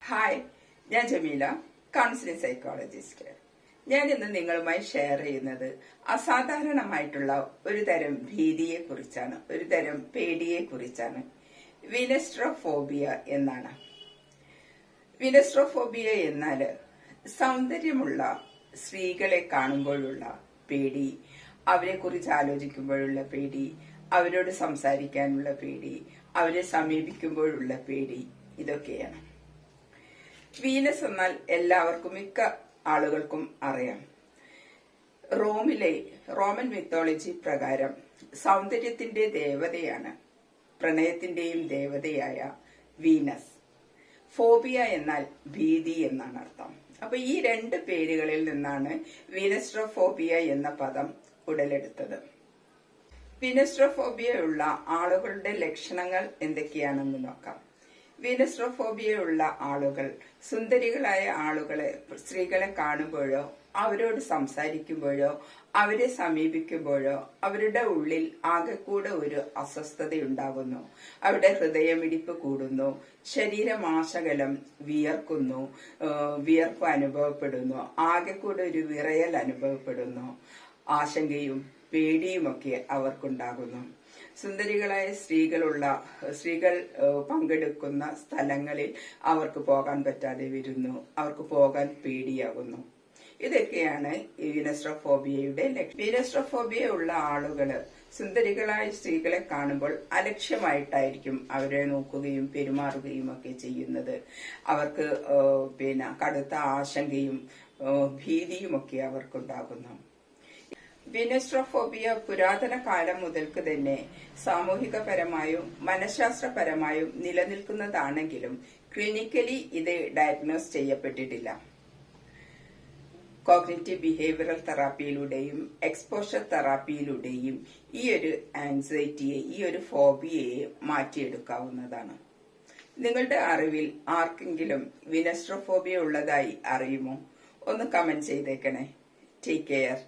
Hi, ഞാൻ Jameela, counselling psychologist. ഞാൻ ഇന്ന് നിങ്ങളുമായി ഷെയർ ചെയ്യുന്നത് അസാധാരണമായിട്ടുള്ള ഒരു തരം ഭീതിയെ കുറിച്ചാണ്, ഒരു തരം പേടിയെ കുറിച്ചാണ്. വിനസ്ട്രോഫോബിയ എന്നാണ്. വിനസ്ട്രോഫോബിയ എന്നാൽ സൗന്ദര്യമുള്ള സ്ത്രീകളെ കാണുമ്പോഴുള്ള പേടി, അവരെ കുറിച്ച് ആലോചിക്കുമ്പോഴുള്ള പേടി, അവരോട് സംസാരിക്കാനുള്ള പേടി, അവരെ സമീപിക്കുമ്പോഴുള്ള പേടി, ഇതൊക്കെയാണ്. വീനസ് എന്നാൽ എല്ലാവർക്കും, മിക്ക ആളുകൾക്കും അറിയാം. റോമൻ മിത്തോളജി പ്രകാരം സൗന്ദര്യത്തിന്റെ ദേവതയാണ്, പ്രണയത്തിന്റെയും ദേവതയായ വീനസ്. ഫോബിയ എന്നാൽ ഭീതി എന്നാണ് അർത്ഥം. അപ്പൊ ഈ രണ്ട് പേരുകളിൽ നിന്നാണ് വിനസ്ട്രോഫോബിയ എന്ന പദം ഉടലെടുത്തത്. വിനസ്ട്രോഫോബിയ ഉള്ള ആളുകളുടെ ലക്ഷണങ്ങൾ എന്തൊക്കെയാണെന്ന് നോക്കാം. വിനസ്ട്രോഫോബിയ ഉള്ള ആളുകൾ സുന്ദരികളായ സ്ത്രീകളെ കാണുമ്പോഴോ, അവരോട് സംസാരിക്കുമ്പോഴോ, അവരെ സമീപിക്കുമ്പോഴോ അവരുടെ ഉള്ളിൽ ആകെക്കൂടെ ഒരു അസ്വസ്ഥതയുണ്ടാകുന്നു. അവരുടെ ഹൃദയമിടിപ്പ് കൂടുന്നു, ശരീരമാശകലം വിയർക്കുന്നു, വിയർപ്പ് അനുഭവപ്പെടുന്നു, ആകെക്കൂടെ ഒരു വിറയൽ അനുഭവപ്പെടുന്നു, ആശങ്കയും പേടിയുമൊക്കെ അവർക്കുണ്ടാകുന്നു. സുന്ദരികളായ സ്ത്രീകൾ പങ്കെടുക്കുന്ന സ്ഥലങ്ങളിൽ അവർക്ക് പോകാൻ പറ്റാതെ വരുന്നു, അവർക്ക് പോകാൻ പേടിയാകുന്നു. ഇതൊക്കെയാണ് ഈ വിനസ്ട്രോഫോബിയയുടെ ലക്ഷണം. വിനസ്ട്രോഫോബിയ ഉള്ള ആളുകള് സുന്ദരികളായ സ്ത്രീകളെ കാണുമ്പോൾ അലക്ഷ്യമായിട്ടായിരിക്കും അവരെ നോക്കുകയും പെരുമാറുകയും ഒക്കെ ചെയ്യുന്നത്. അവർക്ക് കടുത്ത ആശങ്കയും ഭീതിയും ഒക്കെ അവർക്കുണ്ടാകുന്നു. വിനസ്ട്രോഫോബിയ പുരാതന കാലം മുതൽക്ക് തന്നെ സാമൂഹികപരമായും മനഃശാസ്ത്രപരമായും നിലനിൽക്കുന്നതാണെങ്കിലും ക്ലിനിക്കലി ഇത് ഡയഗ്നോസ് ചെയ്യപ്പെട്ടിട്ടില്ല. കോഗ്നിറ്റീവ് ബിഹേവിയറൽ തെറാപ്പിയിലൂടെയും എക്സ്പോഷർ തെറാപ്പിയിലൂടെയും ഈ ഒരു ആൻസൈറ്റിയെ, ഈ ഒരു ഫോബിയയെ മാറ്റിയെടുക്കാവുന്നതാണ്. നിങ്ങളുടെ അറിവിൽ ആർക്കെങ്കിലും വിനസ്ട്രോഫോബിയ ഉള്ളതായി അറിയുമോ? ഒന്ന് കമന്റ് ചെയ്തേക്കണേ. Take care.